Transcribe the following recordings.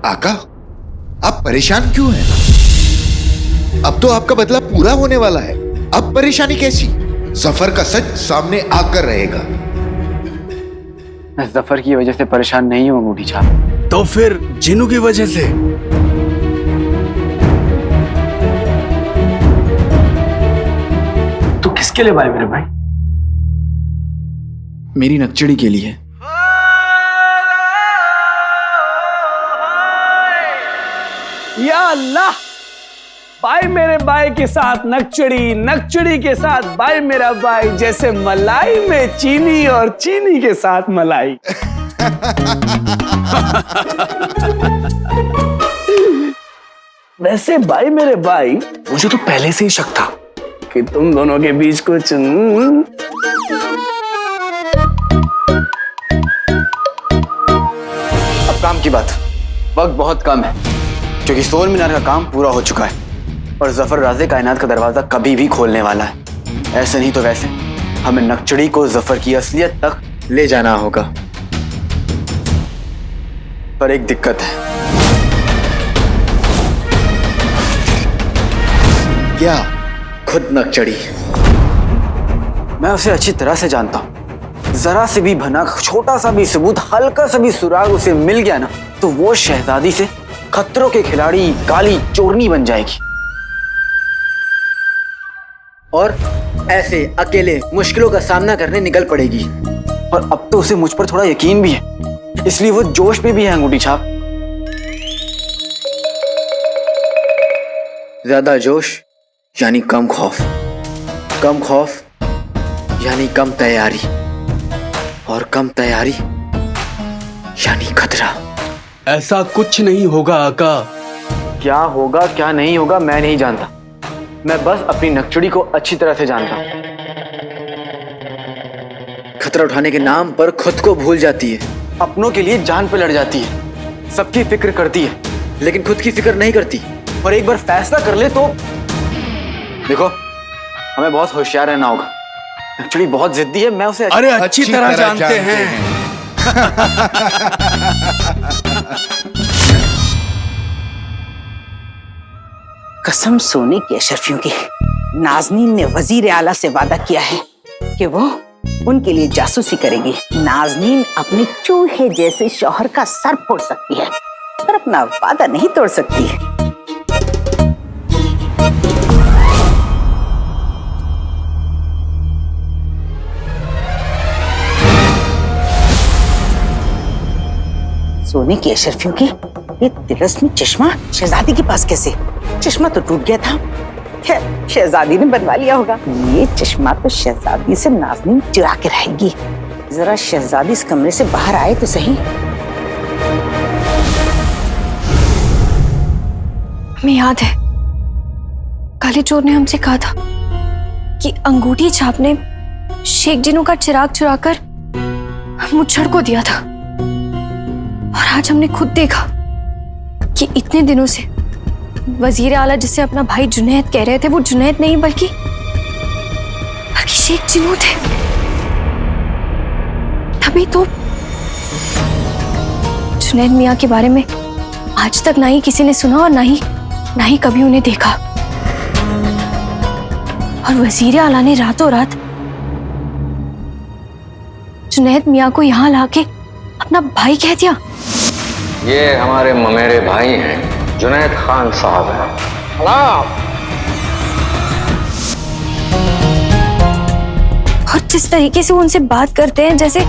आका, आप परेशान क्यों हैं? अब तो आपका बदला पूरा होने वाला है। अब परेशानी कैसी? जफर का सच सामने आकर रहेगा। मैं जफर की वजह से परेशान नहीं हूँ अंगूठी छाप। तो फिर जिन्नू की वजह से? तो किसके लिए भाई मेरे भाई? मेरी नकचड़ी के लिए। या अल्लाह, भाई मेरे भाई के साथ नकचड़ी, नकचड़ी के साथ भाई मेरा भाई, जैसे मलाई में चीनी और चीनी के साथ मलाई। वैसे भाई मेरे भाई, मुझे तो पहले से ही शक था कि तुम दोनों के बीच कुछ अब काम की बात, वक्त बहुत कम है क्योंकि सोल मीनार का काम पूरा हो चुका है और जफर राज़े कायनात का दरवाजा कभी भी खोलने वाला है। ऐसे नहीं तो वैसे हमें नकचड़ी को जफर की असलियत तक ले जाना होगा। पर एक दिक्कत है। क्या? खुद नकचड़ी। मैं उसे अच्छी तरह से जानता हूं। जरा से भी भनक, छोटा सा भी सबूत, हल्का सा भी सुराग उसे मिल गया ना, तो वो शहजादी से खतरों के खिलाड़ी, काली चोरनी बन जाएगी और ऐसे अकेले मुश्किलों का सामना करने निकल पड़ेगी। और अब तो उसे मुझ पर थोड़ा यकीन भी है, इसलिए वो जोश में भी है अंगूठी छाप। ज्यादा जोश यानी कम खौफ, कम खौफ यानी कम तैयारी, और कम तैयारी यानी खतरा। ऐसा कुछ नहीं होगा आका। क्या होगा क्या नहीं होगा मैं नहीं जानता, मैं बस अपनी नकचड़ी को अच्छी तरह से जानता हूं। खतरा उठाने के नाम पर खुद को भूल जाती है, अपनों के लिए जान पे लड़ जाती है, सबकी फिक्र करती है लेकिन खुद की फिक्र नहीं करती। और एक बार फैसला कर ले तो देखो, हमें बहुत होशियार रहना होगा। नकचड़ी बहुत जिद्दी है, मैं उसे अरे अच्छी तरह जानते हैं। कसम सोने की अशरफियों की, नाजनीन ने वजीर आला से वादा किया है कि वो उनके लिए जासूसी करेगी। नाजनीन अपने चूहे जैसे शौहर का सर फोड़ सकती है पर अपना वादा नहीं तोड़ सकती है। सोने की अशरफियों की, ये तिलस्मी चश्मा शहजादी के पास कैसे? चश्मा तो टूट गया था, खैर शहजादी ने बनवा लिया होगा। ये चश्मा तो शहजादी से नाज़नीन चुरा के रहेगी। जरा शहजादी इस कमरे से बाहर आए तो सही। हमें याद है, काले चोर ने हमसे कहा था कि अंगूठी छाप ने शेख जिन्नू का चिराग चुराकर मुच्छड़ को दिया था। और आज हमने खुद देखा कि इतने दिनों से वजीर आला जिसे अपना भाई जुनैद कह रहे थे, वो जुनैद नहीं बल्कि शेख जिन्नू थे। तभी तो जुनैद मियाँ के बारे में आज तक ना ही किसी ने सुना और ना ही कभी उन्हें देखा। और वजीर आला ने रातों रात जुनैद मियाँ को यहाँ लाके अपना भाई कह दिया। ये हमारे ममेरे भाई हैं, जुनैद खान साहब हैं। और जिस तरीके से वो उनसे बात करते हैं, जैसे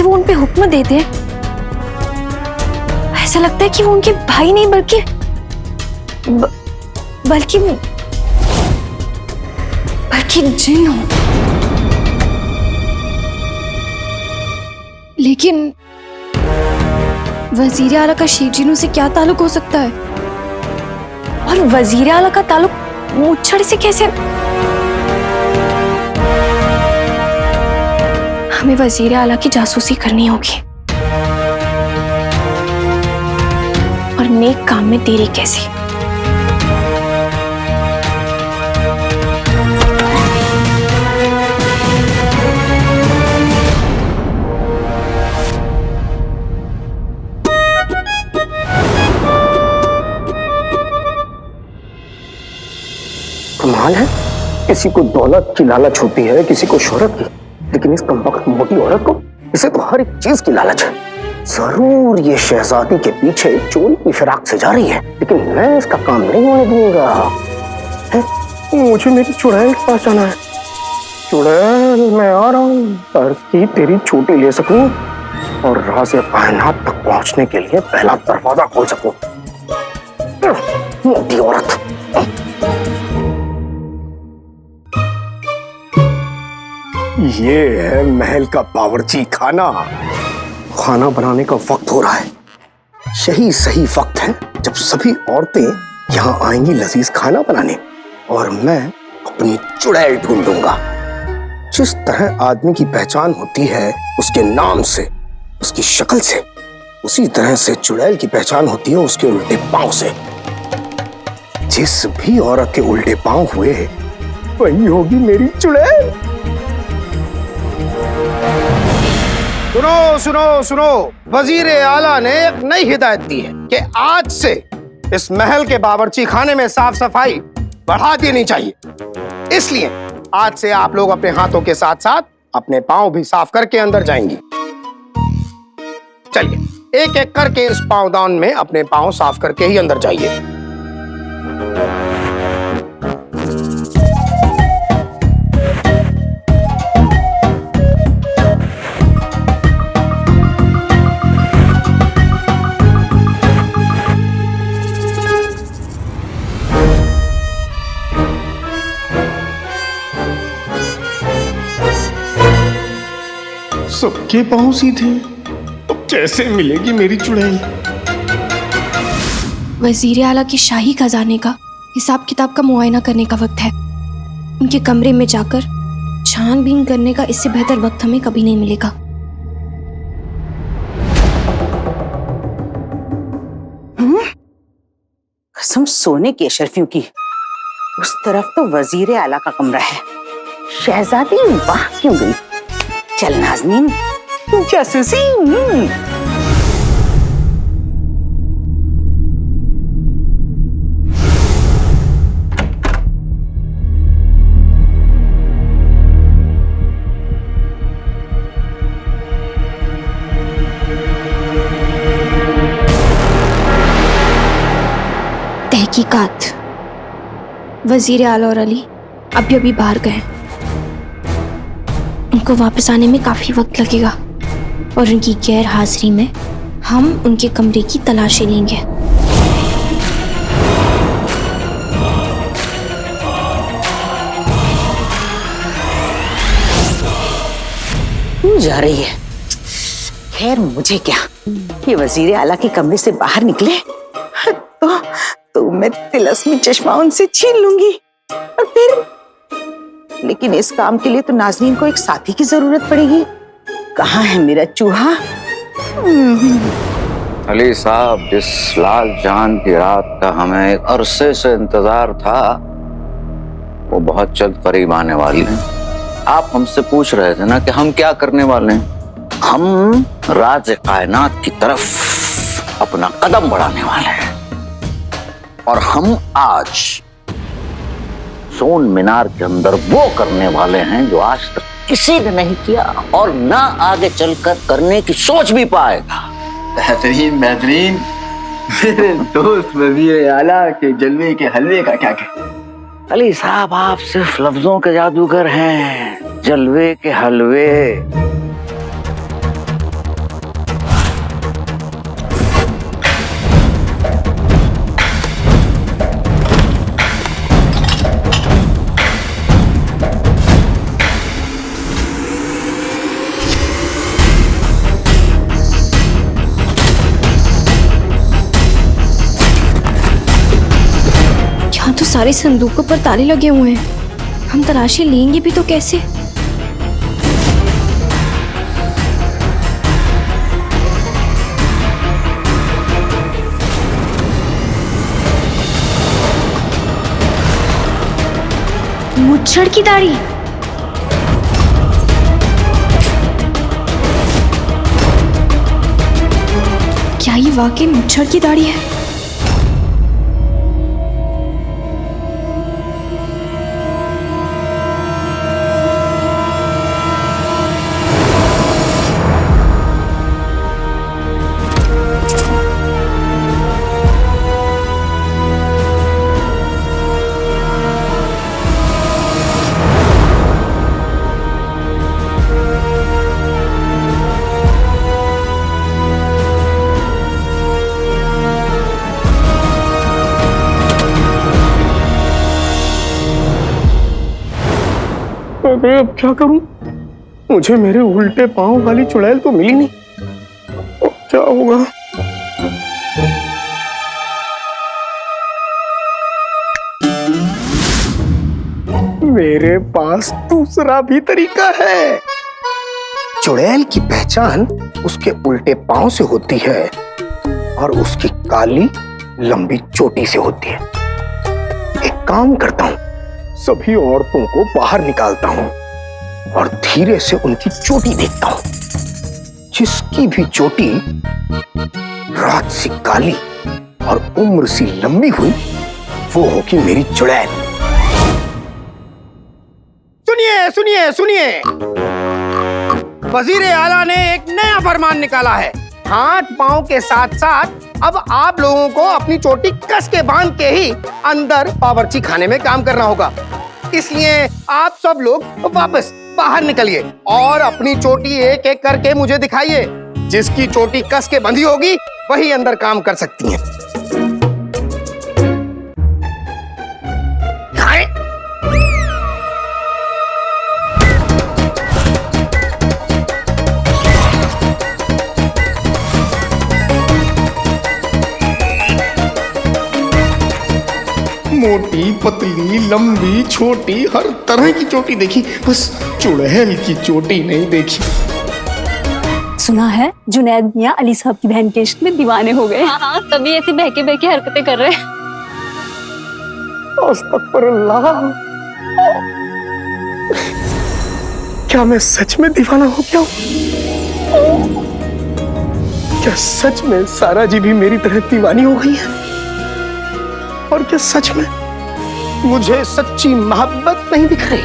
वो उन पे हुक्म देते हैं, ऐसा लगता है कि वो उनके भाई नहीं बल्कि जिन हो। लेकिन वजीर आला का शेख जिन्नू से क्या ताल्लुक हो सकता है? और वजीर आला का ताल्लुक मुच्छड़ से कैसे? हमें वजीर आला की जासूसी करनी होगी और नेक काम में देरी कैसे? कमाल है, किसी को दौलत की लालच होती है, किसी को शोहरत की, लेकिन इस कमबख्त मोटी औरत को, इसे तो हर एक चीज की लालच है। जरूर ये शहजादी के पीछे चोरी की फिराक से जा रही है, लेकिन मैं इसका काम नहीं होने दूंगा। मुझे मेरी चुड़ैल के पास जाना है। चुड़ैल, मैं आ रहा हूँ ताकि तेरी चोटी ले सकूं और राज़े कायनात तक पहुंचने के लिए पहला दरवाजा खोल सकूं। मोटी औरत। ये है महल का बावर्ची खाना। खाना बनाने का वक्त हो रहा है। यही सही वक्त है जब सभी औरतें यहाँ आएंगी लजीज खाना बनाने, और मैं अपनी चुड़ैल ढूंढूंगा। जिस तरह आदमी की पहचान होती है उसके नाम से, उसकी शक्ल से, उसी तरह से चुड़ैल की पहचान होती है उसके उल्टे पांव से। जिस भी औरत के उल्टे पांव हुए वही होगी मेरी चुड़ैल। सुनो सुनो सुनो, वजीर आला ने एक नई हिदायत दी है कि आज से इस महल के बावर्ची खाने में साफ सफाई बढ़ा देनी चाहिए। इसलिए आज से आप लोग अपने हाथों के साथ साथ अपने पांव भी साफ करके अंदर जाएंगी। चलिए एक एक करके इस पांवदान में अपने पांव साफ करके ही अंदर जाइए। सबके पांव सीधे, अब कैसे मिलेगी मेरी चुड़ैल? वजीर आला की शाही खजाने का हिसाब किताब का मुआयना करने का वक्त है। उनके कमरे में जाकर छानबीन करने का इससे बेहतर वक्त हमें कभी नहीं मिलेगा। कसम सोने की अशरफियों की, उस तरफ तो वजीर आला का कमरा है। शहजादी वाह क्यों गई? चल नाज़नीन, जासूसी। तहकीकात, वजीर आला और अली अभी बाहर गए। उनको वापस आने में काफी वक्त लगेगा और उनकी गैर हाजिरी में हम उनके कमरे की तलाशी लेंगे। जा रही है, खैर मुझे क्या, ये वजीर आला के कमरे से बाहर निकले तो मैं तिलस्मी चश्मा उनसे छीन लूंगी और फिर, लेकिन इस काम के लिए तो नाज़नीन को एक साथी की जरूरत पड़ेगी। कहाँ है मेरा चूहा? अली साहब, जिस लाल चांद की रात का हमें एक अरसे से इंतजार था वो बहुत जल्द करीब आने वाली है। आप हमसे पूछ रहे थे ना कि हम क्या करने वाले हैं। हम राज कायनात की तरफ अपना कदम बढ़ाने वाले हैं और हम आज सोन मीनार के अंदर वो करने वाले हैं जो आज तक किसी ने नहीं किया और ना आगे चलकर करने की सोच भी पाएगा। बेहतरीन बेहतरीन। मेरे दोस्त वजीर आला के जलवे के हलवे का क्या कहते? अली साहब, आप सिर्फ लफ्जों के जादूगर हैं, जलवे के हलवे। तो सारे संदूकों पर ताले लगे हुए हैं। हम तलाशी लेंगे भी तो कैसे? मुच्छड़ की दाढ़ी। क्या ये वाकई मुच्छड़ की दाढ़ी है? अबे अब क्या करूं? मुझे मेरे उल्टे पांव वाली चुड़ैल तो मिली नहीं। अब क्या होगा? मेरे पास दूसरा भी तरीका है। चुड़ैल की पहचान उसके उल्टे पांव से होती है और उसकी काली लंबी चोटी से होती है। एक काम करता हूं, सभी औरतों को बाहर निकालता हूं और धीरे से उनकी चोटी देखता हूं। जिसकी भी चोटी रात सी काली और उम्र सी लंबी हुई, वो होगी मेरी चुड़ैल। सुनिए सुनिए सुनिए, वजीर आला ने एक नया फरमान निकाला है। हाथ पांव के साथ साथ अब आप लोगों को अपनी चोटी कस के बांध के ही अंदर बावर्ची खाने में काम करना होगा। इसलिए आप सब लोग वापस बाहर निकलिए और अपनी चोटी एक एक करके मुझे दिखाइए। जिसकी चोटी कस के बंधी होगी वही अंदर काम कर सकती हैं। मोटी पतली लंबी छोटी हर तरह की चोटी देखी, बस चुड़ैल की चोटी नहीं देखी। सुना है जुनैद मियां अली साहब की बहन के इश्क में दीवाने हो गए। हाँ, तभी ऐसी बहके बहके हरकतें कर रहे हैं। अस्तगफुरुल्लाह, क्या मैं सच में दीवाना हो गया हूं? क्या सच में सारा जी भी मेरी तरह दीवानी हो गई है? और क्या सच में मुझे सच्ची मोहब्बत नहीं दिख रही?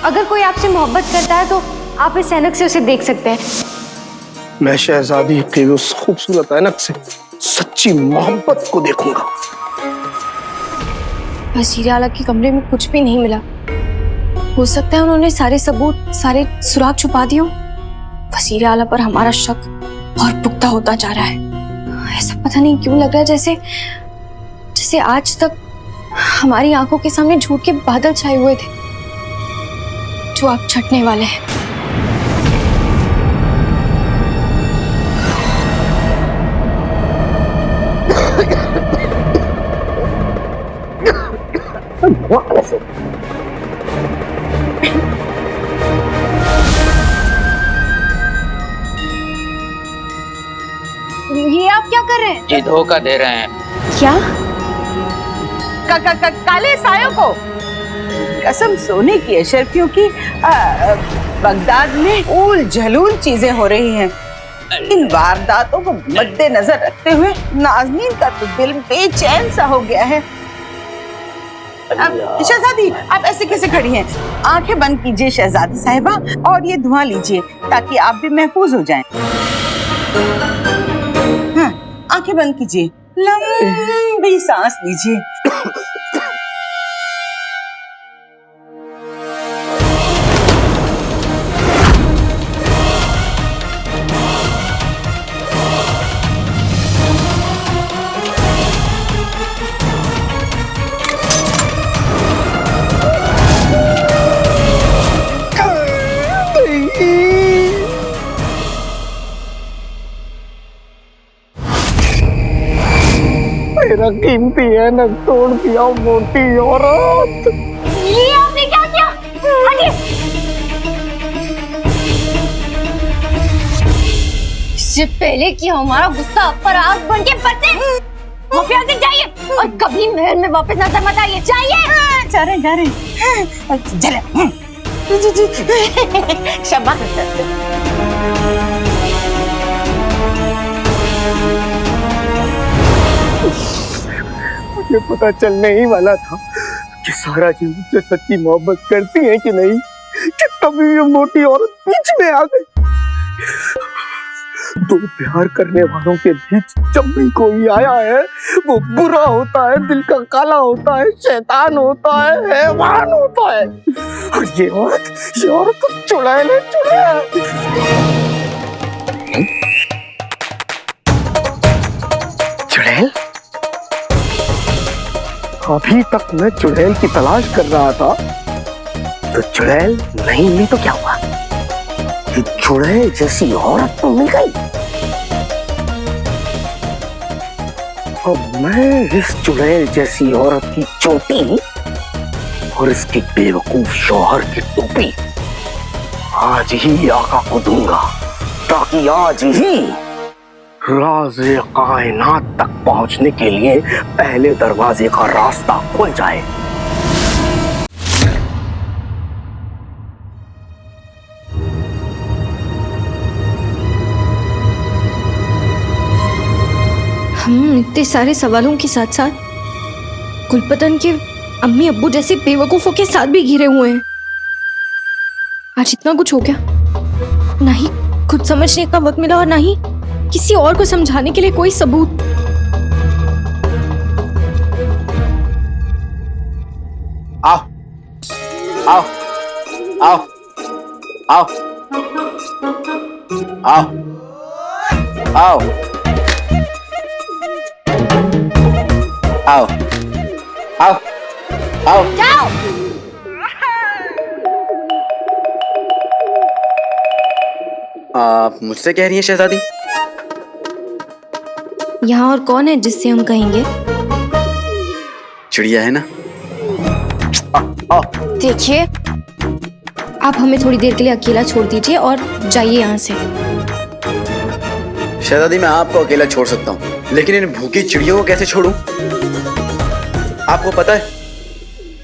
अगर कोई आपसे मोहब्बत करता है तो आप इस ऐनक से उसे देख सकते हैं। मैं शहजादी के उस खूबसूरत ऐनक से सच्ची मोहब्बत को देखूंगा। वजीर आला के कमरे में कुछ भी नहीं मिला। हो सकता है उन्होंने सारे सबूत, सारे सुराग छुपा दिए। वजीर आला पर हमारा शक और पुख्ता होता जा रहा है। ऐसा पता नहीं क्यों लग रहा है जैसे आज तक हमारी आंखों के सामने झूठ के बादल छाए हुए थे जो अब छटने वाले हैं। ये आप क्या कर रहे हैं? जी धोखा दे रहे हैं। क्या? काले सायों को कसम सोने की अशरफियों की बगदाद में उल जलूल चीजें हो रही हैं। इन वारदातों को मद्देनजर रखते हुए नाज़नीन का तो दिल बेचैन सा हो गया है। शहजादी, आप ऐसे कैसे खड़ी हैं? आंखें बंद कीजिए शहजादी साहिबा और ये धुआं लीजिए ताकि आप भी महफूज हो जाएं। हाँ, आंखें बंद कीजिए, लंबी सांस लीजिए। मेरा कीमती ऐनक तोड़ दिया मोटी औरत। ये आपने क्या किया? हटिए। इससे पहले कि हमारा गुस्सा आप पर आग बन के बरसे, माफिया से जाइए और कभी महल में वापस नजर मत आइए। जाइए। जा रहे शाबाश। मुझे पता चलने ही वाला था कि सारा जी मुझसे सच्ची मोहब्बत करती है कि नहीं, कि तभी ये मोटी औरत बीच में आ गई। दो प्यार करने वालों के बीच जब भी कोई आया है वो बुरा होता है, दिल का काला होता है, शैतान होता है, हैवान होता है। और ये औरत तो चुड़ैल है, चुड़ैल। चुड़ैल? अभी तक मैं चुड़ैल की तलाश कर रहा था, तो चुड़ैल नहीं मिली तो क्या हुआ कि चुड़ैल जैसी औरत तो मिल गई। अब मैं इस चुड़ैल जैसी औरत की चोटी और इसके बेवकूफ शौहर की टोपी आज ही आका को दूंगा, ताकि आज ही राज़े कायनात तक पहुंचने के लिए पहले दरवाजे का रास्ता खुल जाए। हम इतने सारे सवालों के साथ साथ गुलपतन के अम्मी अब्बू जैसे बेवकूफों के साथ भी घिरे हुए हैं। आज इतना कुछ हो गया, ना ही खुद समझने का वक्त मिला और ना ही किसी और को समझाने के लिए कोई सबूत। आओ आओ आओ आओ आओ आओ आओ आओ आओ जाओ। आप मुझसे कह रही हैं शहजादी? यहाँ और कौन है जिससे हम कहेंगे? चिड़िया है ना। देखिए, आप हमें थोड़ी देर के लिए अकेला छोड़ दीजिए और जाइए यहाँ से। शहजादी, मैं आपको अकेला छोड़ सकता हूँ, लेकिन इन भूखी चिड़ियों को कैसे छोड़ूं? आपको पता है,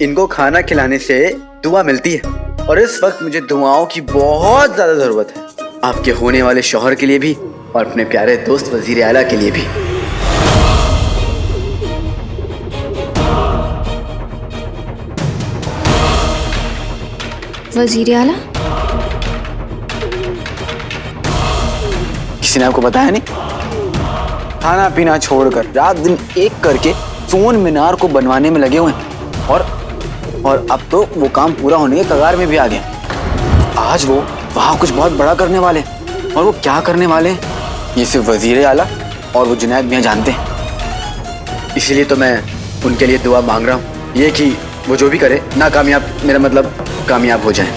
इनको खाना खिलाने से दुआ मिलती है, और इस वक्त मुझे दुआओं की बहुत ज्यादा जरूरत है, आपके होने वाले शौहर के लिए भी और अपने प्यारे दोस्त वजीर आला के लिए भी। वजीर आला? किसी ने आपको बताया नहीं? खाना पीना छोड़कर रात दिन एक करके सोन मीनार को बनवाने में लगे हुए हैं, और अब तो वो काम पूरा होने के कगार में भी आ गए। आज वो वहां कुछ बहुत बड़ा करने वाले, और वो क्या करने वाले ये सिर्फ वजीर आला और वो जुनैद मियां जानते हैं। इसीलिए तो मैं उनके लिए दुआ मांग रहा हूँ, ये कि वो जो भी करे नाकामयाब, मेरा मतलब कामयाब हो जाए।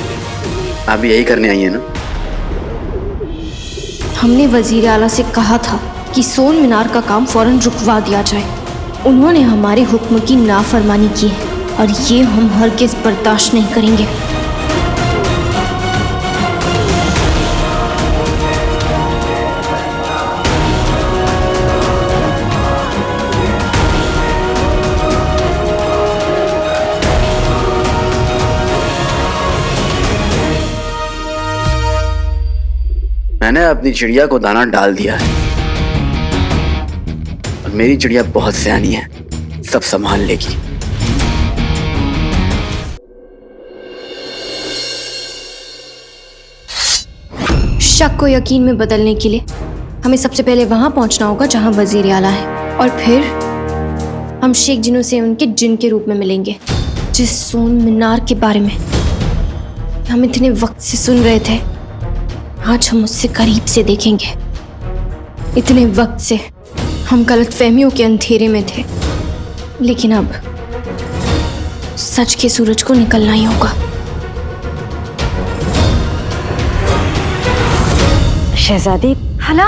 आप भी यही करने आई है ना? हमने वजीर आला से कहा था कि सोन मीनार का काम फौरन रुकवा दिया जाए। उन्होंने हमारे हुक्म की नाफरमानी की है, और ये हम हरगिज़ बर्दाश्त नहीं करेंगे। मैंने अपनी चिड़िया को दाना डाल दिया है, और मेरी चिड़िया बहुत सयानी है, सब संभाल लेगी। शक को यकीन में बदलने के लिए हमें सबसे पहले वहां पहुंचना होगा जहां वजीर आला है, और फिर हम शेख जिनों से उनके जिन के रूप में मिलेंगे, जिस सोन मीनार के बारे में हम इतने वक्त से सुन रहे थे। आज हम उससे करीब से देखेंगे। इतने वक्त से हम गलतफहमियों के अंधेरे में थे, लेकिन अब सच के सूरज को निकलना ही होगा। शहजादी, हला,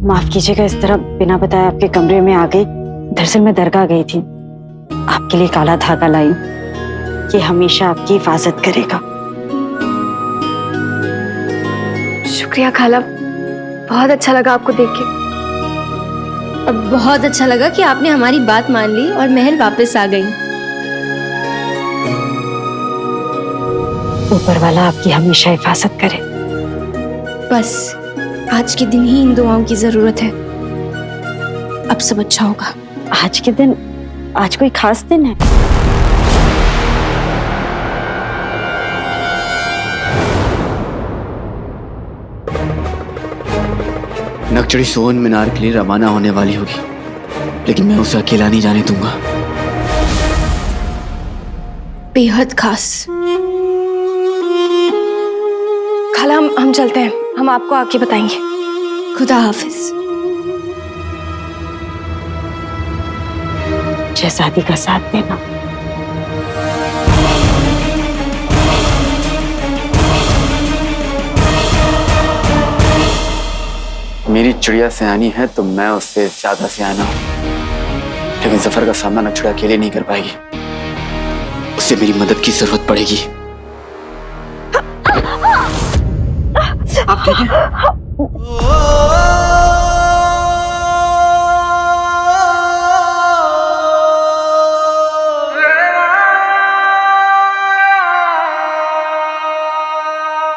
माफ कीजिएगा, इस तरह बिना बताए आपके कमरे में आ गई। दरअसल मैं दरगाह गई थी, आपके लिए काला धागा लाई, ये हमेशा आपकी हिफाजत करेगा। शुक्रिया खाला, बहुत अच्छा लगा आपको देख के, और बहुत अच्छा लगा कि आपने हमारी बात मान ली और महल वापस आ गई। ऊपर वाला आपकी हमेशा हिफाजत करे। बस आज के दिन ही इन दुआओं की जरूरत है। अब सब अच्छा होगा। आज के दिन, आज कोई खास दिन है? नक्चड़ी सोन मीनार के लिए रवाना होने वाली होगी, लेकिन मैं उसे अकेला नहीं जाने दूंगा। बेहद खास। खाला, हम चलते हैं, हम आपको आके बताएंगे। खुदा हाफिज। शहजादी का साथ देना। मेरी चिड़िया सियानी है तो मैं उससे ज्यादा सियाना हूं, लेकिन जफर का सामना नक्षड़ा अकेले नहीं कर पाएगी। उसे मेरी मदद की जरूरत पड़ेगी। आप ठीक हैं?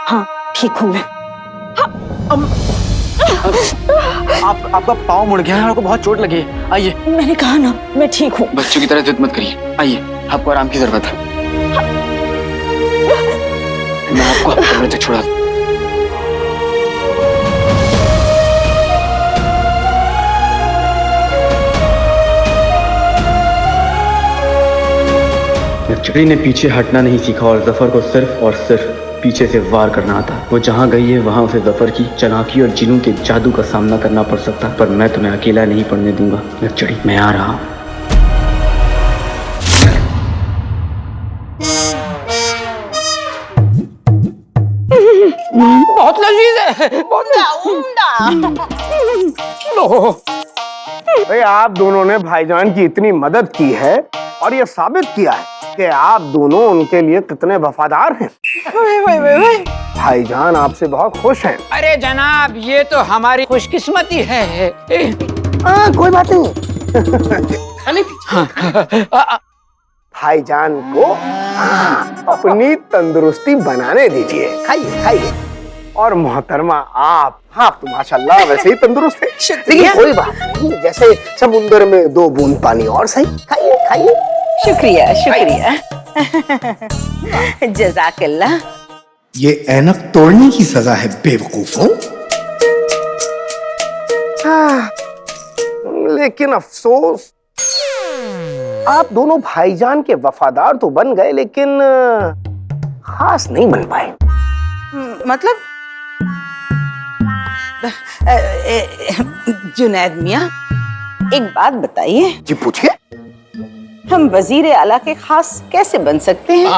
हाँ ठीक हूँ मैं। आपका पाँव मुड़ गया है और आपको बहुत चोट लगी है। आइए। मैंने कहा ना मैं ठीक हूँ। बच्चों की तरह जिद मत करिए। आइए, आपको आराम की जरूरत है। मैं आपको कमरे तक छोड़ा। नक्षड़ी ने पीछे हटना नहीं सीखा और जफर को सिर्फ और सिर्फ पीछे से वार करना आता। वो जहाँ गई है वहाँ उसे जफर की चालाकी और जिनों के जादू का सामना करना पड़ सकता, पर मैं तुम्हें अकेला नहीं पड़ने दूंगा। नक्षड़ी, मैं आ रहा हूँ। बहुत लजीज है, बहुत उम्दा। लो, भाई आप दोनों ने भाईजान की इतनी मदद की है और ये साबित किया है कि आप दोनों उनके लिए कितने वफादार हैं। भाईजान आपसे बहुत खुश हैं। अरे जनाब, ये तो हमारी खुशकिस्मती है। कोई बात नहीं। खाने भाईजान को अपनी तंदुरुस्ती बनाने दीजिए। खाइए खाइए। और मोहतरमा आप तो माशाल्लाह वैसे ही तंदुरुस्त है। लेकिन कोई बात नहीं, जैसे समुंदर में 2 बूंद पानी और सही। खाइए खाइए। शुक्रिया शुक्रिया। जज़ाकल्लाह। ये ऐनक तोड़ने की सजा है बेवकूफों। लेकिन अफसोस, आप दोनों भाईजान के वफादार तो बन गए लेकिन खास नहीं बन पाए। मतलब जुनैद मियाँ, एक बात बताइए। जी पूछिए। हम वजीर आला के खास कैसे बन सकते हैं?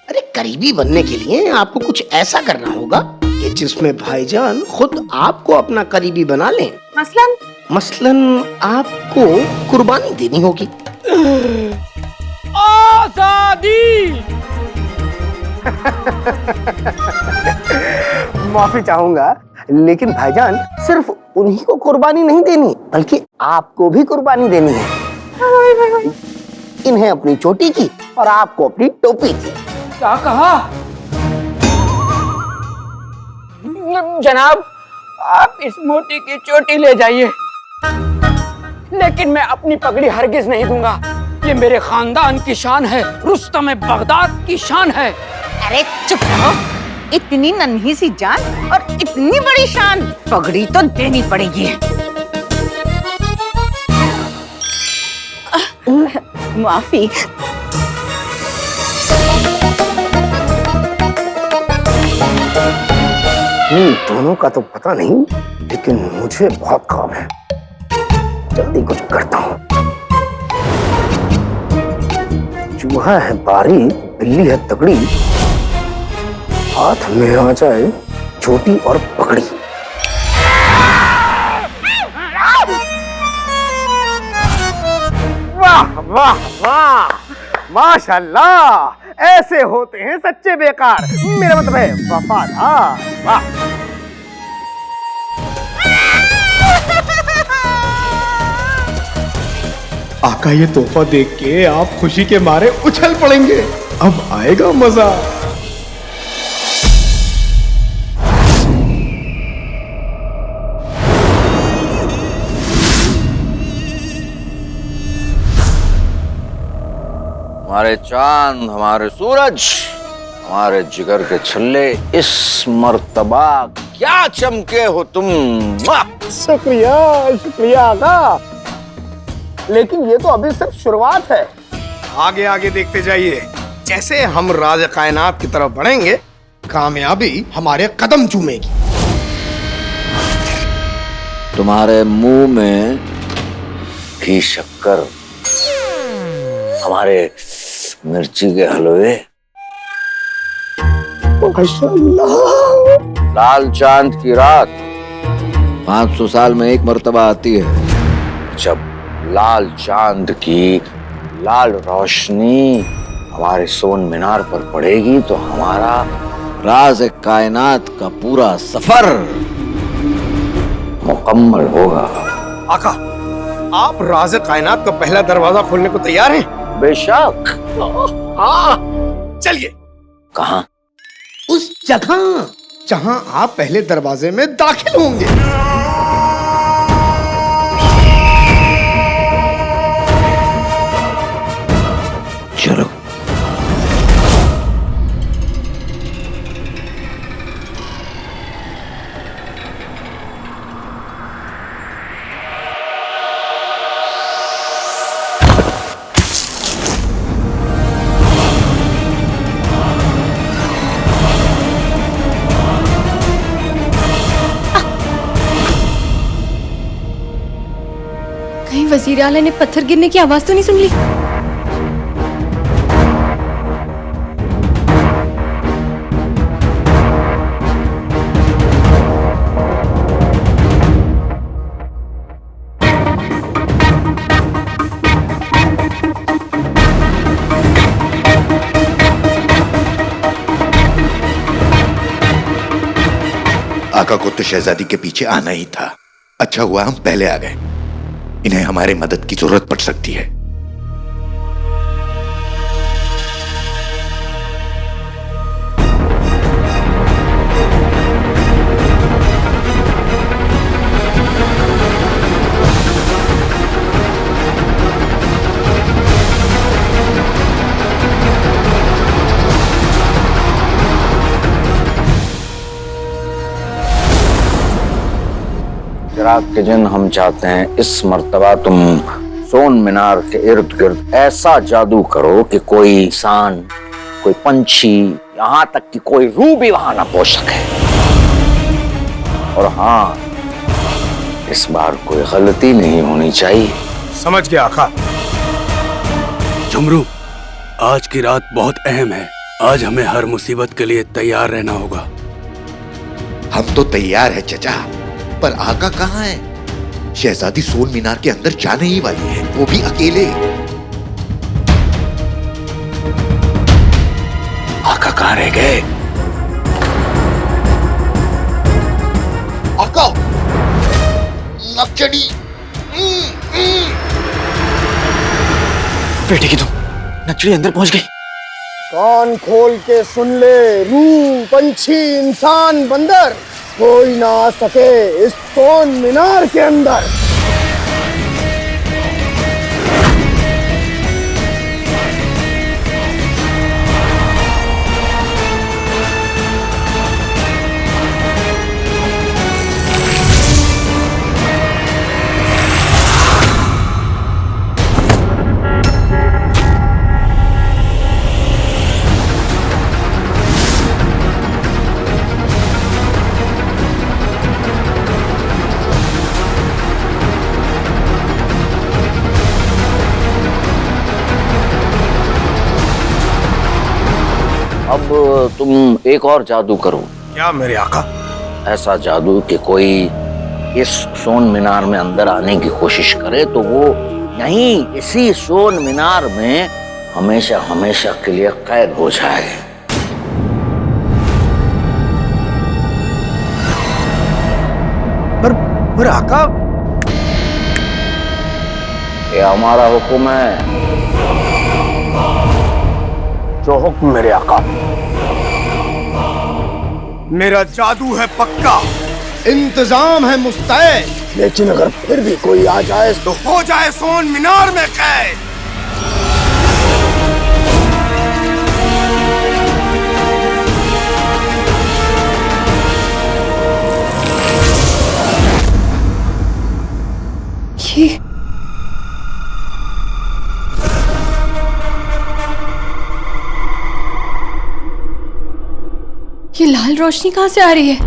अरे करीबी बनने के लिए आपको कुछ ऐसा करना होगा कि जिसमें भाईजान खुद आपको अपना करीबी बना लें। मसलन आपको कुर्बानी देनी होगी। आजादी। माफी चाहूंगा, लेकिन भाईजान सिर्फ उन्हीं को कुर्बानी नहीं देनी बल्कि आपको भी कुर्बानी देनी है। इन्हें अपनी चोटी की और आपको अपनी टोपी की। क्या कहा जनाब? आप इस मोटी की चोटी ले जाइए, लेकिन मैं अपनी पगड़ी हरगिज नहीं दूंगा। ये मेरे खानदान की शान है, रुस्तम बगदाद की शान है। अरे चुप रहो। इतनी नन्ही सी जान और इतनी बड़ी शान, पगड़ी तो देनी पड़ेगी। माफी। दोनों का तो पता नहीं, लेकिन मुझे बहुत काम है। जल्दी कुछ करता हूँ। चूहा है बारीक, बिल्ली है तगड़ी, हाथ में आ जाए छोटी और पकड़ी। वाह वाह वाह, माशाल्लाह, ऐसे होते हैं सच्चे बेकार। मेरा मतलब है वफादार। वाह। आका, ये तोहफा देख के आप खुशी के मारे उछल पड़ेंगे। अब आएगा मजा। हमारे चांद, हमारे सूरज, हमारे जिगर के छल्ले, इस मर्तबा क्या चमके हो तुम। शुक्रिया शुक्रिया आका, लेकिन ये तो अभी सिर्फ शुरुआत है। आगे आगे देखते जाइए। जैसे हम राज कायनात की तरफ बढ़ेंगे, कामयाबी हमारे कदम चूमेगी। तुम्हारे मुंह में घी शक्कर हमारे मिर्ची के हलवे। माशाअल्लाह। लाल चांद की रात 500 साल में एक मर्तबा आती है, जब लाल चांद की लाल रोशनी हमारे सोन मीनार पर पड़ेगी तो हमारा राज कायनात का पूरा सफर मुकम्मल होगा। आका, आप राज कायनात का पहला दरवाजा खोलने को तैयार हैं? बेशक। हाँ, चलिए। कहाँ? उस जगह जहां आप पहले दरवाजे में दाखिल होंगे। चलो। कहीं वजीर आला ने पत्थर गिरने की आवाज तो नहीं सुन ली? आका को तो शहजादी के पीछे आना ही था। अच्छा हुआ हम पहले आ गए। इन्हें हमारे मदद की जरूरत पड़ सकती है। चिराग के जिन, हम चाहते हैं इस मर्तबा तुम सोन मीनार के इर्द गिर्द ऐसा जादू करो कि कोई इंसान, कोई पंछी, यहाँ तक कि कोई रूह भी वहां ना पहुंच सके। और हाँ, इस बार कोई गलती नहीं होनी चाहिए। समझ गया आका। झुमरू, आज की रात बहुत अहम है। आज हमें हर मुसीबत के लिए तैयार रहना होगा। हम तो तैयार है चचा, पर आका कहाँ है? शहजादी सोन मीनार के अंदर जाने ही वाली है, वो भी अकेले। आका कहाँ रह गए? आका, नक्चड़ी। बेटे की तुम, नक्चड़ी अंदर पहुंच गई। कान खोल के सुन ले, रूह, पंछी, इंसान, बंदर, कोई ना आ सके इस सोन मीनार के अंदर। अब तुम एक और जादू करो। क्या मेरे आका? ऐसा जादू कि कोई इस सोन मीनार में अंदर आने की कोशिश करे तो वो यहीं इसी सोन मीनार में हमेशा हमेशा के लिए कैद हो जाए। पर आका, ये हमारा हुक्म है। जो हुक्म मेरे आका। मेरा जादू है पक्का, इंतजाम है मुस्तैद, लेकिन अगर फिर भी कोई आ जाए तो हो जाए सोन मीनार में कैद। ये लाल रोशनी कहां से आ रही है?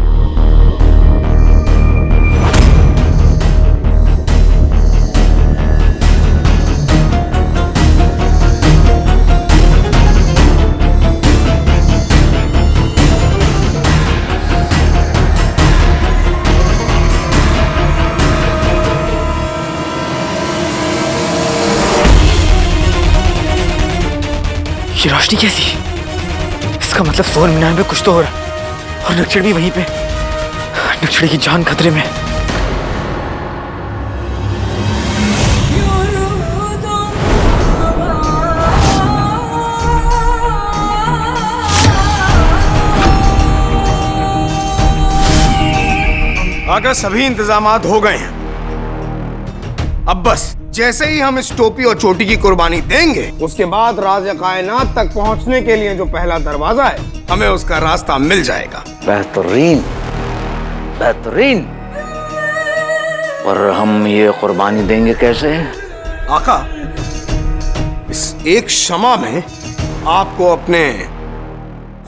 ये रोशनी कैसी? इसका मतलब सोहर मीनार में कुछ तो हो रहा और नक्सड़ भी वहीं पे। नक्सड़ी की जान खतरे में। आका सभी इंतजामात हो गए हैं। अब बस जैसे ही हम इस टोपी और चोटी की कुर्बानी देंगे उसके बाद राज़े कायनात तक पहुंचने के लिए जो पहला दरवाजा है हमें उसका रास्ता मिल जाएगा। बेहतरीन बेहतरीन। और हम ये कुर्बानी देंगे कैसे? आका इस एक शमा में आपको अपने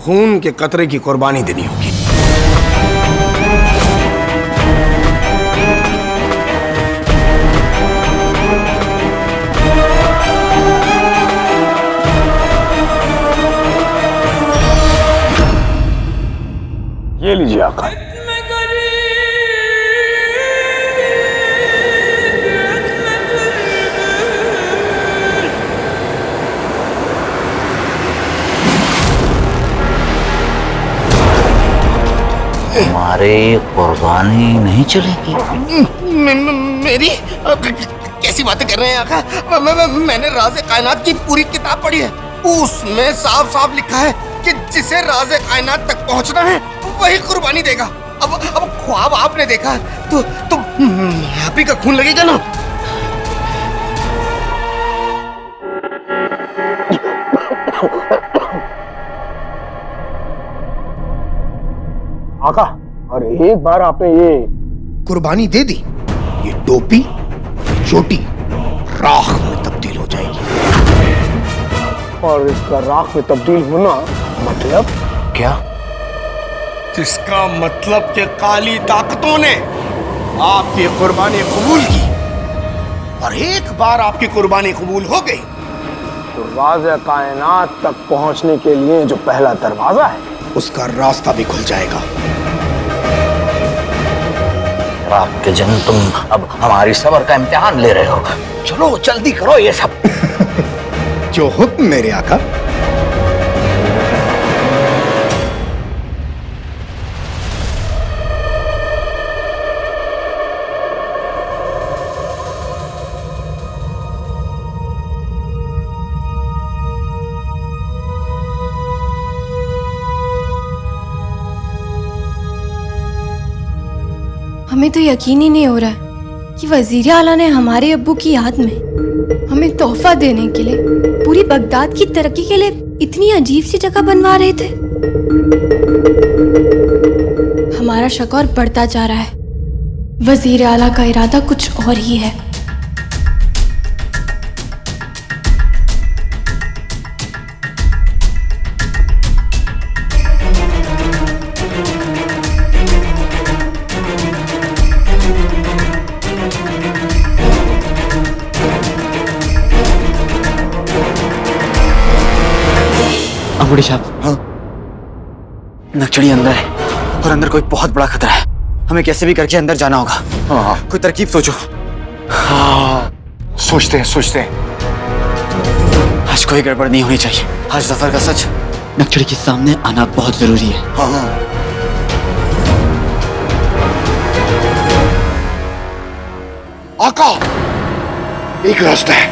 खून के कतरे की कुर्बानी देनी होगी। ये लीजिए आका। हमारे कुर्बानी नहीं चलेगी? मेरी कैसी बातें कर रहे हैं आका? मैंने राज़े कायनात की पूरी किताब पढ़ी है। उसमें साफ साफ लिखा है कि जिसे राज़े कायनात तक पहुंचना है वही कुर्बानी देगा। अब ख्वाब आपने देखा तो आप ही का खून लगेगा ना। आका और एक बार आपने ये कुर्बानी दे दी, ये टोपी चोटी राख में तब्दील हो जाएगी। और इसका राख में तब्दील होना मतलब क्या? इसका मतलब कि काली ताकतों ने आपकी कुर्बानी कबूल की और एक बार आपकी कुर्बानी कबूल हो गई तो राज़े कायनात तक पहुंचने के लिए जो पहला दरवाजा है उसका रास्ता भी खुल जाएगा। रात के जन तुम अब हमारी सब्र का इम्तिहान ले रहे हो। चलो जल्दी करो ये सब। जो हुक्म मेरे आका। हमें तो यकीन ही नहीं हो रहा है कि वजीर आला ने हमारे अब्बू की याद में हमें तोहफा देने के लिए पूरी बगदाद की तरक्की के लिए इतनी अजीब सी जगह बनवा रहे थे। हमारा शक और बढ़ता जा रहा है। वजीर आला का इरादा कुछ और ही है। अंगूठी साहब। हाँ? नक्सड़ी अंदर है और अंदर कोई बहुत बड़ा खतरा है। हमें कैसे भी करके अंदर जाना होगा। हाँ। कोई तरकीब सोचो। हाँ सोचते हैं। आज कोई गड़बड़ नहीं होनी चाहिए। आज जफर का सच नक्सड़ी के सामने आना बहुत जरूरी है। हाँ। आका एक रास्ता है।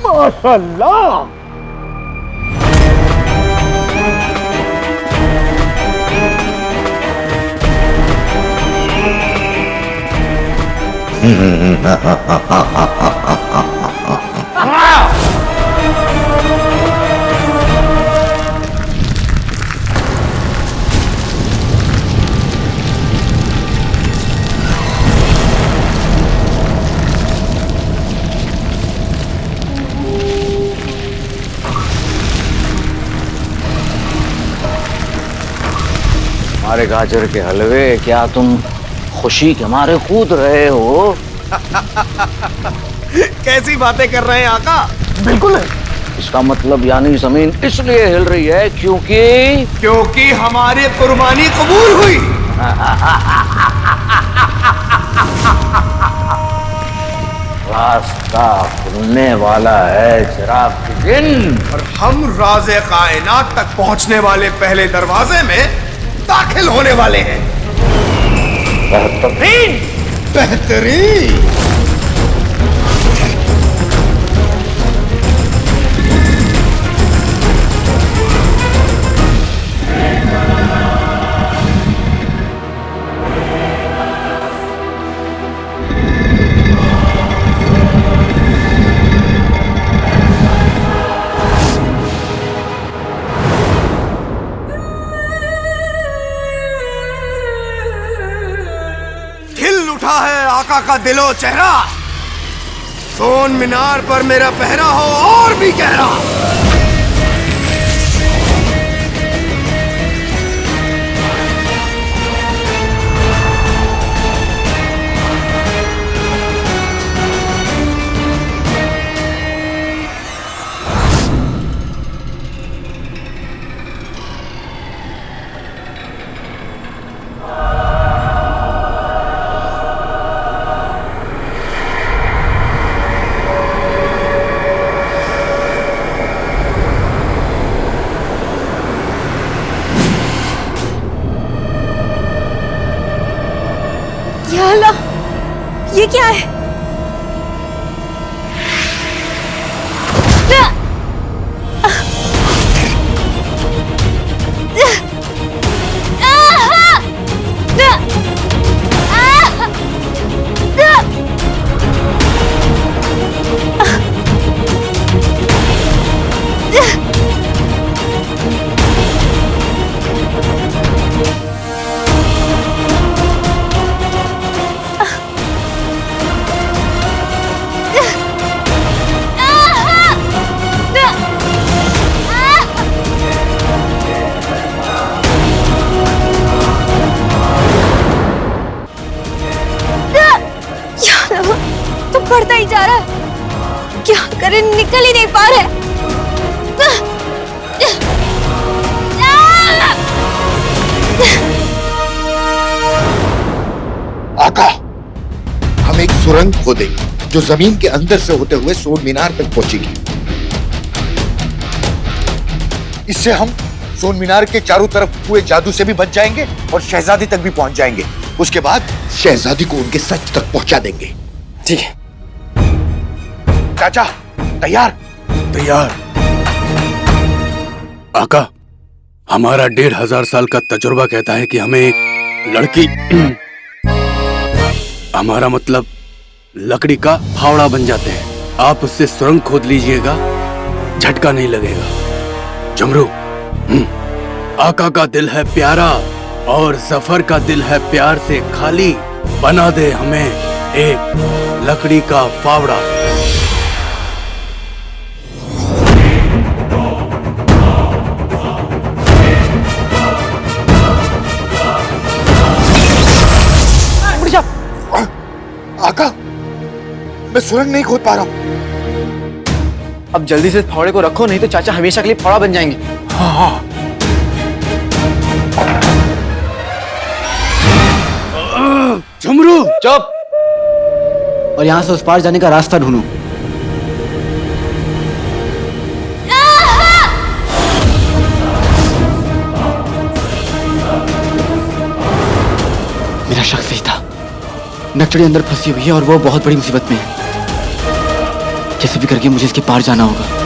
माशाअल्लाह। हमारे गाजर के हलवे, क्या तुम खुशी के मारे कूद रहे हो? कैसी बातें कर रहे हैं आका? बिल्कुल है। इसका मतलब यानी जमीन इसलिए हिल रही है क्योंकि हमारी कुर्बानी कबूल हुई। रास्ता खुलने वाला है चिराग के दिन, और हम राज़े कायनात तक पहुंचने वाले पहले दरवाजे में दाखिल होने वाले हैं। बेहतरीन बेहतरीन। उठा है आका का दिलो चेहरा, सोन मीनार पर मेरा पहरा हो और भी गहरा। या अल्लाह, ये क्या है? तो बढ़ता ही जा रहा है, क्या करें, निकल ही नहीं पा रहे। आका, हम एक सुरंग खोदेंगे जो जमीन के अंदर से होते हुए सोन मीनार तक पहुंचेगी। इससे हम सोन मीनार के चारों तरफ हुए जादू से भी बच जाएंगे और शहजादी तक भी पहुंच जाएंगे। उसके बाद शहजादी को उनके सच तक पहुंचा देंगे। ठीक है चाचा, तैयार? तैयार। आका, हमारा 1500 साल का तजुर्बा कहता है कि हमें एक लड़की हमारा मतलब लकड़ी का फावड़ा बन जाते हैं। आप उससे सुरंग खोद लीजिएगा, झटका नहीं लगेगा। झुमरू, आका का दिल है प्यारा और जफर का दिल है प्यार से खाली, बना दे हमें एक लकड़ी का फावड़ा। आका, मैं सुरंग नहीं खोद पा रहा हूं। अब जल्दी से फावड़े को रखो, नहीं तो चाचा हमेशा के लिए फावड़ा बन जाएंगे। हाँ। झुमरू, चुप! और यहां से उस पार जाने का रास्ता ढूंढो। मेरा शक सही था, नकचड़ी अंदर फंसी हुई है और वो बहुत बड़ी मुसीबत में है। कैसे भी करके मुझे इसके पार जाना होगा।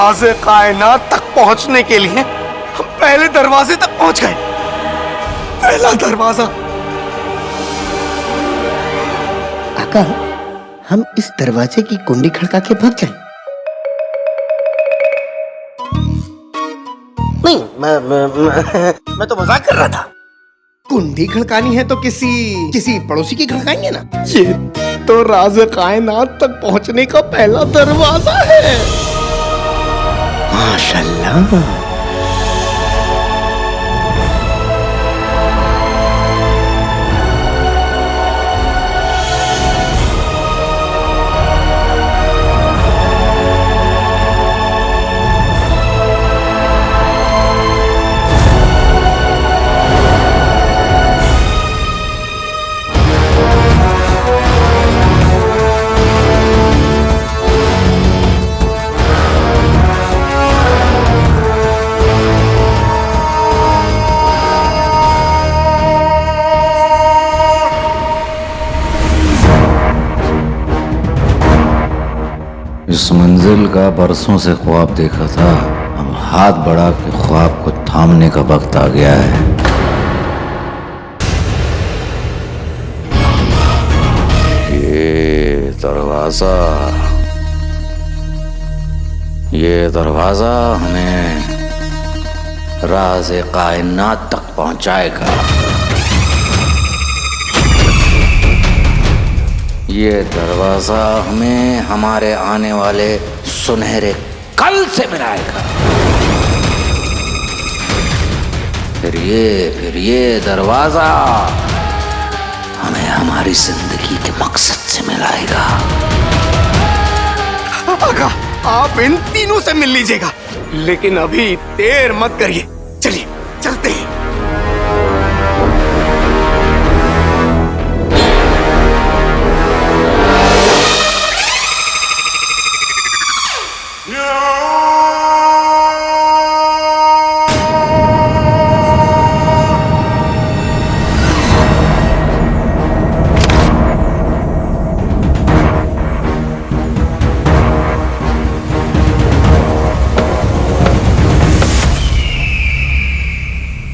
राज़े कायनात तक पहुंचने के लिए हम पहले दरवाजे तक पहुंच गए। पहला दरवाजा। आका, हम इस दरवाजे की कुंडी खड़का के भाग जाएं। नहीं, मैं तो मजाक कर रहा था। कुंडी खड़कानी है तो किसी पड़ोसी की खड़काएंगे ना। ये तो राज़े कायनात तक पहुंचने का पहला दरवाजा है। माशाल्लाह। इस मंजिल का बरसों से ख्वाब देखा था, अब हाथ बढ़ा के ख्वाब को थामने का वक्त आ गया है। ये दरवाजा हमें राज़े कायनात तक पहुंचाएगा। ये दरवाजा हमें हमारे आने वाले सुनहरे कल से मिलाएगा। फिर ये दरवाजा हमें हमारी जिंदगी के मकसद से मिलाएगा। आका, आप इन तीनों से मिल लीजिएगा, लेकिन अभी देर मत करिए। चलिए चलते हैं।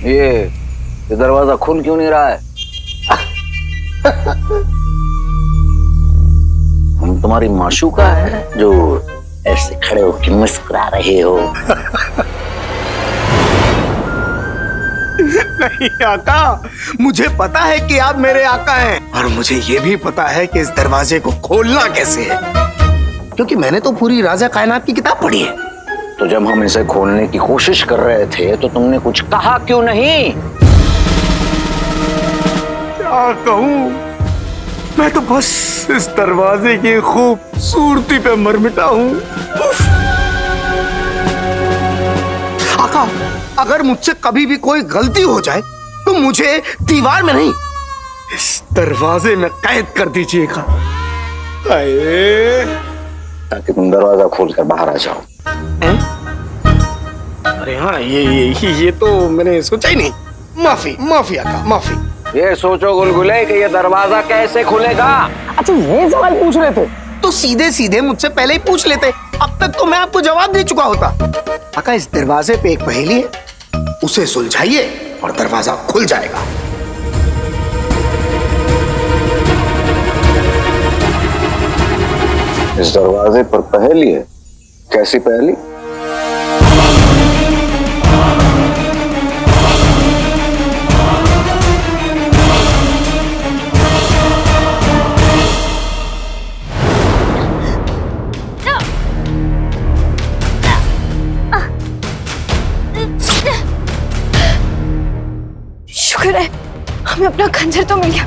ये दरवाजा खुल क्यों नहीं रहा है? हम तुम्हारी माशूका है जो ऐसे खड़े होकर मुस्कुरा रहे हो? नहीं आका, मुझे पता है कि आप मेरे आका हैं, और मुझे ये भी पता है कि इस दरवाजे को खोलना कैसे है, क्योंकि मैंने तो पूरी राज़े कायनात की किताब पढ़ी है। तो जब हम इसे खोलने की कोशिश कर रहे थे तो तुमने कुछ कहा क्यों नहीं? क्या कहूँ, मैं तो बस इस दरवाजे की खूबसूरती पे मरमिटा हूँ। आका, अगर मुझसे कभी भी कोई गलती हो जाए तो मुझे दीवार में नहीं, इस दरवाजे में कैद कर दीजिएगा, ताकि तुम दरवाजा खोलकर बाहर आ जाओ। अरे हाँ, ये तो मैंने सोचा ही नहीं। माफी आका, माफी। ये सोचो गुलगुले कि ये दरवाजा कैसे खुलेगा। अच्छा, ये सवाल पूछ रहे थे तो सीधे सीधे मुझसे पहले ही पूछ लेते, अब तक तो मैं आपको जवाब दे चुका होता। आका, इस दरवाजे पे एक पहेली है, उसे सुलझाइए और दरवाजा खुल जाएगा। इस दरवाजे पर पहेली है? कैसी पहेली? शुक्र है हमें अपना खंजर तो मिल गया।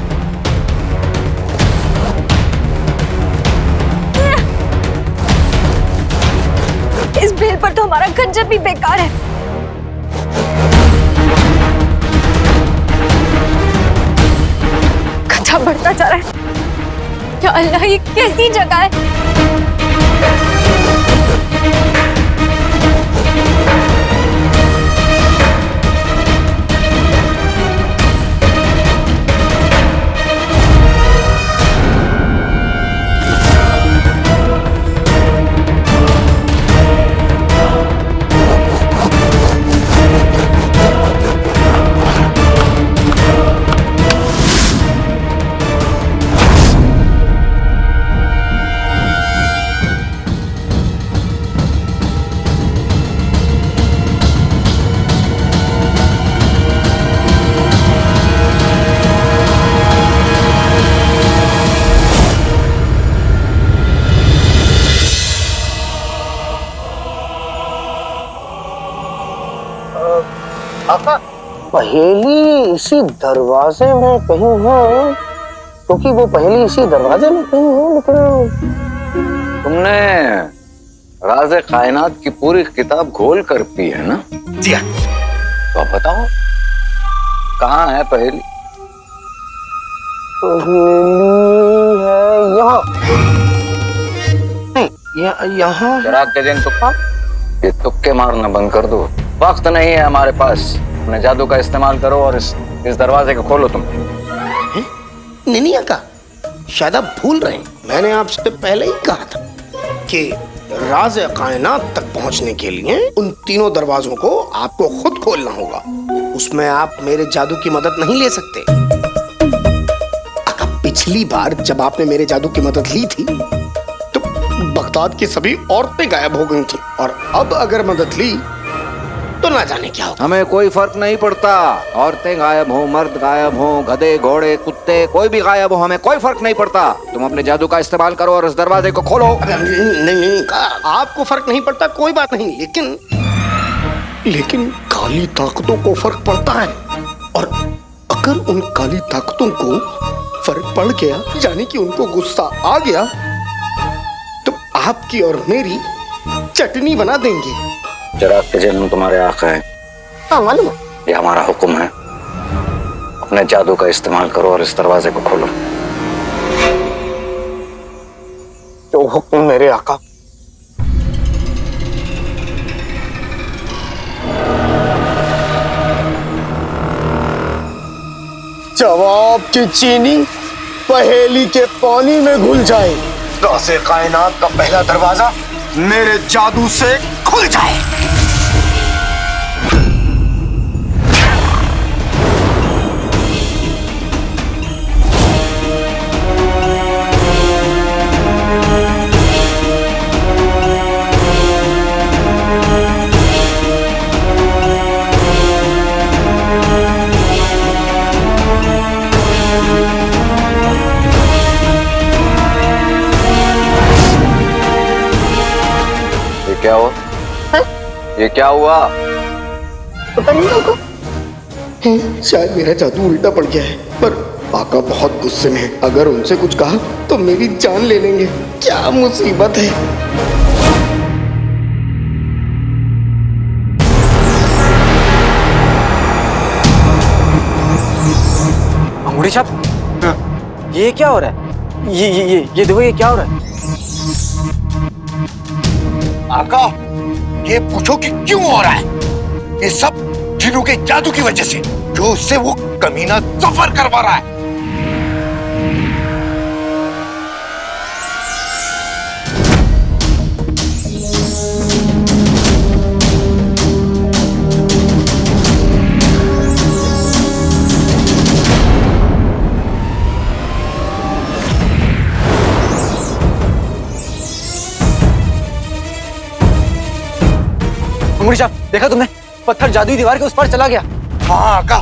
इस बेल पर तो हमारा खंजर भी बेकार है। खतरा बढ़ता जा रहा है। या अल्लाह, ये कैसी जगह है? आका, पहेली इसी दरवाजे में कहीं है, क्योंकि वो पहेली इसी दरवाजे में कहीं है, लेकिन तुमने राज़े कायनात की पूरी किताब खोल कर पी है ना? जी हाँ। तो आप बताओ कहाँ है पहेली? पहेली है यहाँ। नहीं, यहाँ। चराग के दिन तुक्का, ये तुक्के मारना बंद कर दो। वक्त नहीं है हमारे पास, अपने जादू का इस्तेमाल करो और इस दरवाजे को खोलो। तुम नहीं आका, शायद आप भूल रहे हैं। मैंने आपसे पहले ही कहा था कि राज़ कायनात तक पहुंचने के लिए उन तीनों दरवाजों को आपको खुद खोलना होगा। उसमें आप मेरे जादू की मदद नहीं ले सकते। आका, पिछली बार जब आपने मेरे जादू की मदद ली थी तो बगदाद की सभी औरतें गायब हो गई थी, और अब अगर मदद ली तो ना जाने क्या होगा। हमें कोई फर्क नहीं पड़ता, औरतें गायब हो, मर्द गायब हो, गधे घोड़े कुत्ते कोई भी गायब हो, हमें कोई फर्क नहीं पड़ता। तुम अपने जादू का इस्तेमाल करो और इस दरवाजे को खोलो। नहीं, आपको फर्क नहीं पड़ता, कोई बात नहीं, लेकिन काली ताकतों को फर्क पड़ता है, और अगर उन काली ताकतों को फर्क पड़ गया, यानी कि उनको गुस्सा आ गया, तो आपकी और मेरी चटनी बना देंगे। चराग के जिन तुम्हारे आका है। हाँ, मालूम है। ये हमारा हुक्म है, अपने जादू का इस्तेमाल करो और इस दरवाजे को खोलो। तो हुक्म मेरे आका। जवाब की चीनी पहेली के पानी में घुल जाए, राज़े कायनात का पहला दरवाजा मेरे जादू से खुल जाए। क्या हुआ? ये क्या हुआ? पता नहीं आका, शायद मेरा जादू उल्टा पड़ गया है, पर आका बहुत गुस्से में है। अगर उनसे कुछ कहा तो मेरी जान ले लेंगे। क्या मुसीबत है। अंगूठी छाप, ये क्या हो रहा है? ये देखो, ये क्या हो रहा है? आका, ये पूछो कि क्यों हो रहा है? ये सब जिन्नों के जादू की वजह से, जो उससे वो कमीना सफर करवा रहा है। अंगूठी छाप, देखा तुमने? पत्थर जादुई दीवार के उस पार चला गया। हाँ आका,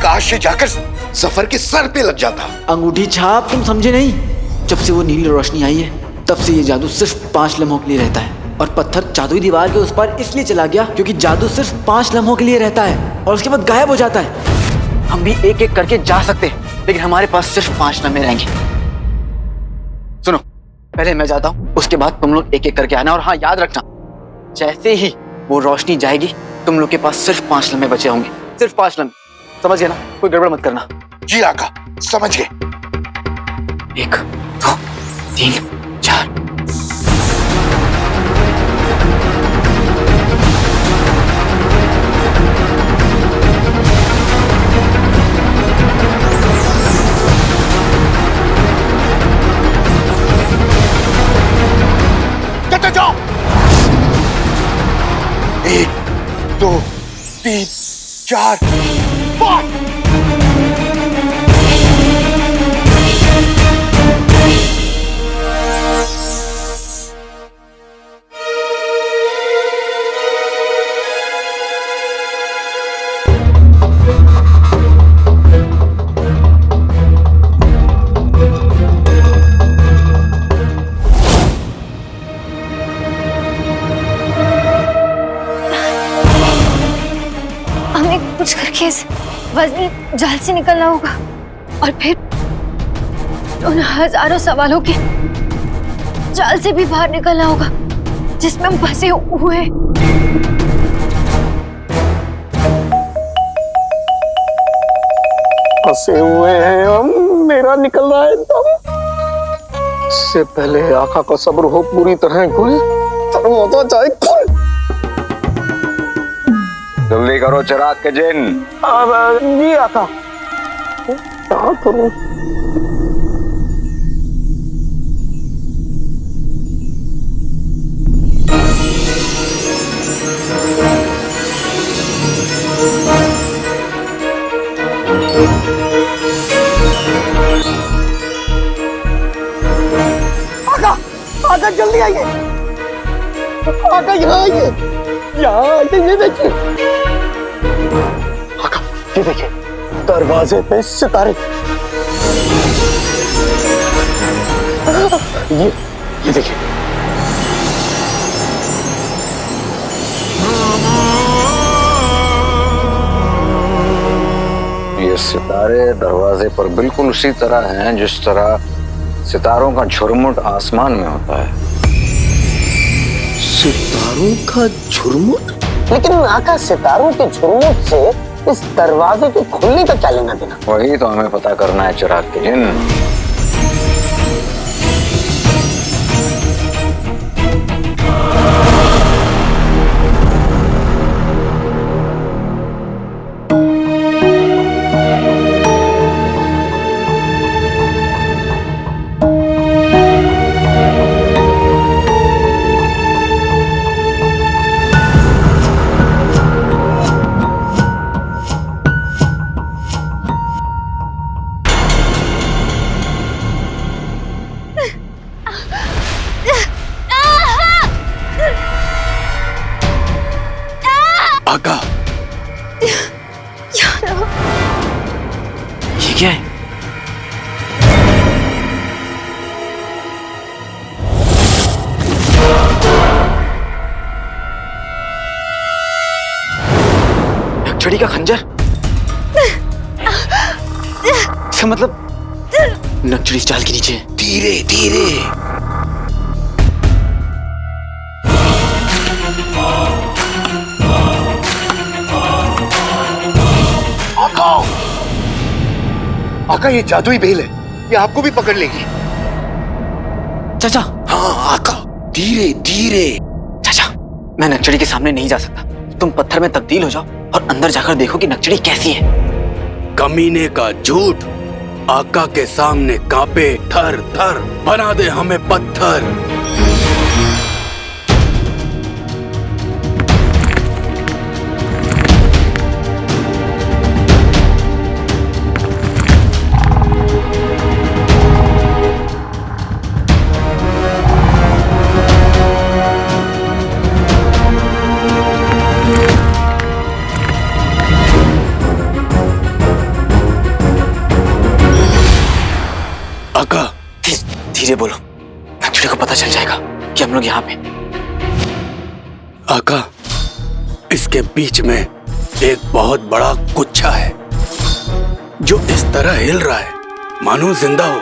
काश से जाकर सफर के सर पे लग जाता। अंगूठी छाप, तुम समझे नहीं? जब से वो नीली रोशनी आई है, तब से ये जादू सिर्फ 5 लम्हों के लिए रहता है, और पत्थर जादुई दीवार के उस पार इसलिए चला गया क्योंकि जादू सिर्फ 5 लम्हों के लिए रहता है और उसके बाद गायब हो जाता है। हम भी एक एक करके जा सकते हैं, लेकिन हमारे पास सिर्फ 5 लम्हे रहेंगे। सुनो, पहले मैं जाता हूँ, उसके बाद तुम लोग एक एक करके आना, और हाँ याद रखना, जैसे ही वो रोशनी जाएगी तुम लोग के पास सिर्फ 5 लम्हे बचे होंगे, सिर्फ 5 लम्हे। समझ गए ना? कोई गड़बड़ मत करना। जी आका, समझ गए। 1 2 3 4। चलते जाओ। 1 2 3 4 5। मुझे इस वजनी जाल से निकलना होगा और फिर उन हजारों सवालों के जाल से भी बाहर निकलना होगा जिसमें हम फंसे हुए हैं। फंसे हुए हैं हम, मेरा निकल रहा है दम। इससे पहले आका का सब्र हो पूरी तरह खुल, दरवाजा जाए खुल। जल्दी करो चिराग के जिन। जी आका, क्या करूं? आका जल्दी आइए, आका यहाँ आइए, यहाँ आइए, ये देखिए आका, ये देखिए दरवाजे पे सितारे। ये देखिए। ये सितारे दरवाजे पर बिल्कुल उसी तरह हैं जिस तरह सितारों का झुरमुट आसमान में होता है। सितारों का झुरमुट? लेकिन आका, सितारों के झुरमुट से इस दरवाजे के खुलने का क्या लेना देना? वही तो हमें पता करना है चिराग के जिन। आका, ये क्या है? नक्चड़ी का खंजर? इसका मतलब नक्चड़ी इस जाल के नीचे है। धीरे धीरे। आका, ये जादुई बेल है, ये आपको भी पकड़ लेगी। चाचा। हाँ आका, धीरे धीरे। चाचा, मैं नक्चड़ी के सामने नहीं जा सकता। तुम पत्थर में तब्दील हो जाओ और अंदर जाकर देखो कि नक्चड़ी कैसी है। कमीने का झूठ आका के सामने कांपे थर थर, बना दे हमें पत्थर। आका, धीरे बोलो, नक्चड़ी को पता चल जाएगा कि हम लोग यहाँ पे। आका, इसके बीच में एक बहुत बड़ा गुच्छा है जो इस तरह हिल रहा है मानो जिंदा हो।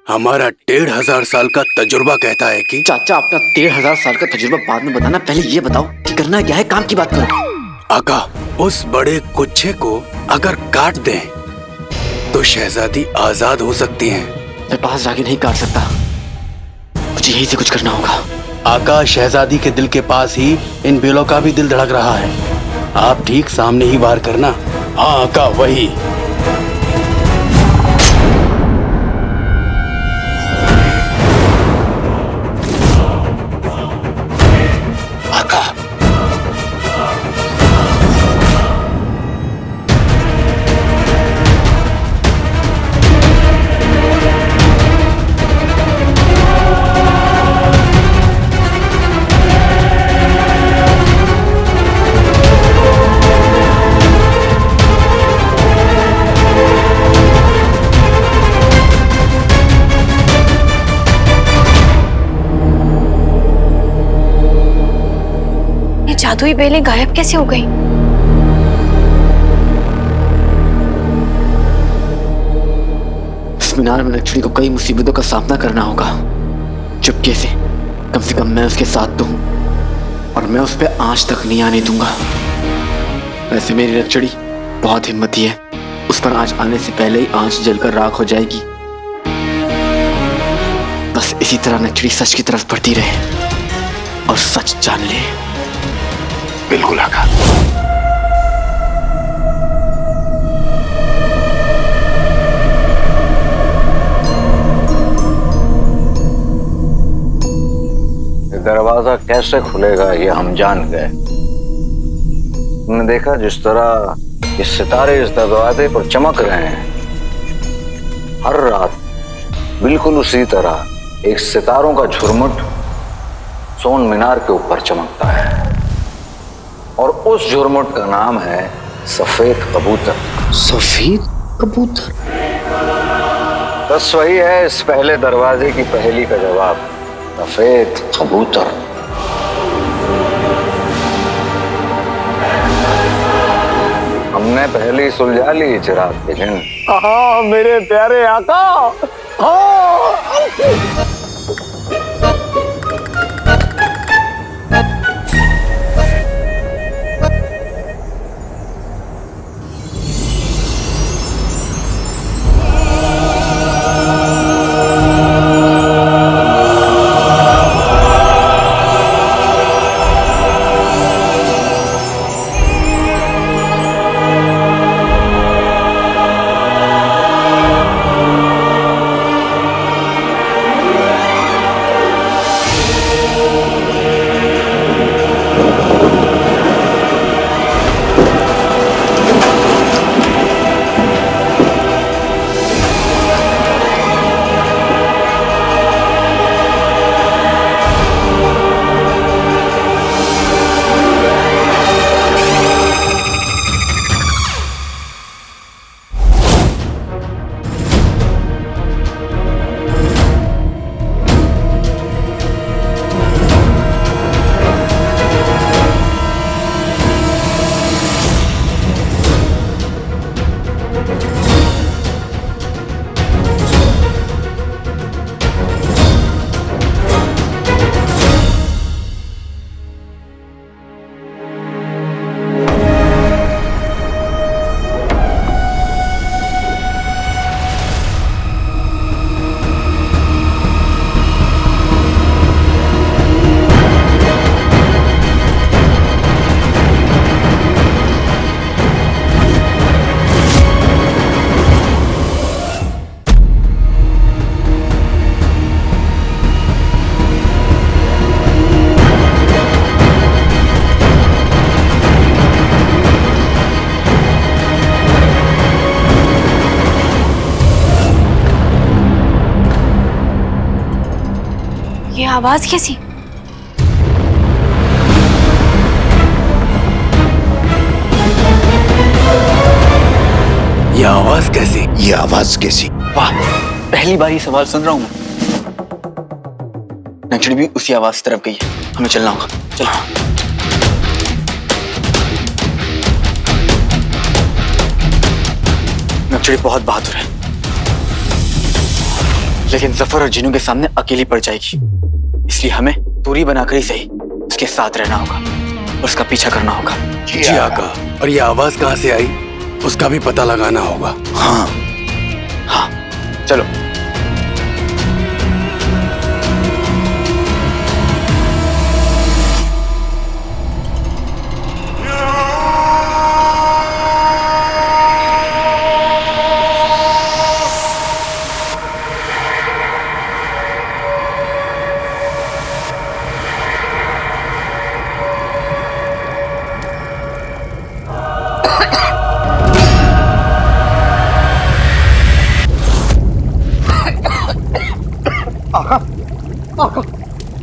हमारा 1500 साल का तजुर्बा कहता है कि। चाचा, अपना 1500 साल का तजुर्बा बाद में बताना, पहले ये बताओ कि करना क्या है, काम की बात करो। आका, उस बड़े गुच्छे को अगर काट दें तो शहजादी आजाद हो सकती हैं। मैं पास जाके नहीं काट सकता, मुझे यहीं से कुछ करना होगा। आका, शहजादी के दिल के पास ही इन बेलों का भी दिल धड़क रहा है। आप ठीक सामने ही वार करना। हाँ आका, वही। आका, जादुई बेलें गायब कैसे हो गई? इस मीनार में नक्शड़ी को कई मुसीबतों का सामना करना होगा। चुपके से, कम से कम मैं उसके साथ तो हूं और मैं उस पर आंच तक नहीं आने दूंगा। वैसे मेरी नक्शड़ी बहुत हिम्मती है, उस पर आंच आने से पहले ही आंच जलकर राख हो जाएगी। बस इसी तरह नक्शड़ी सच की तरफ बढ़ती रहे और सच जान ले। बिल्कुल आका। दरवाजा कैसे खुलेगा ये हम जान गए। तुमने देखा जिस तरह ये सितारे इस दरवाजे पर चमक रहे हैं, हर रात बिल्कुल उसी तरह एक सितारों का झुरमुट सोन मीनार के ऊपर चमकता है और उस झुरमुट का नाम है सफेद कबूतर। सफेद कबूतर? बस वही है इस पहले दरवाजे की पहेली का जवाब, सफेद कबूतर। हमने पहले सुलझा ली चिराग के दिन। हाँ मेरे प्यारे आका, हाँ। ये आवाज कैसी? ये आवाज कैसी? ये आवाज कैसी? वाह, पहली बार ये सवाल सुन रहा हूं मैं। नक्शड़ी भी उसी आवाज की तरफ गई है, हमें चलना होगा। चलो। नक्शड़ी बहुत बहादुर है, लेकिन जफर और जिनों के सामने अकेली पड़ जाएगी, इसलिए हमें दूरी बनाकर ही सही उसके साथ रहना होगा और उसका पीछा करना होगा। जी आका। और ये आवाज कहाँ से आई उसका भी पता लगाना होगा। हाँ हाँ, चलो।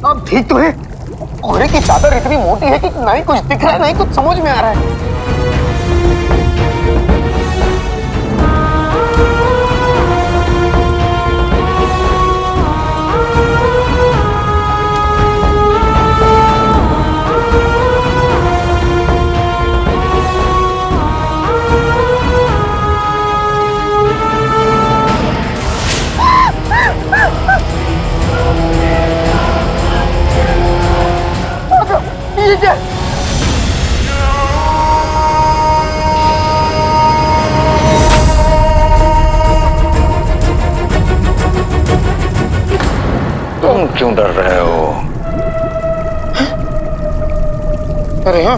आप ठीक तो है? कोहरे की चादर इतनी मोटी है कि ना ही कुछ दिख रहा है ना ही कुछ समझ में आ रहा है। तुम क्यों डर रहे हो? अरे हाँ,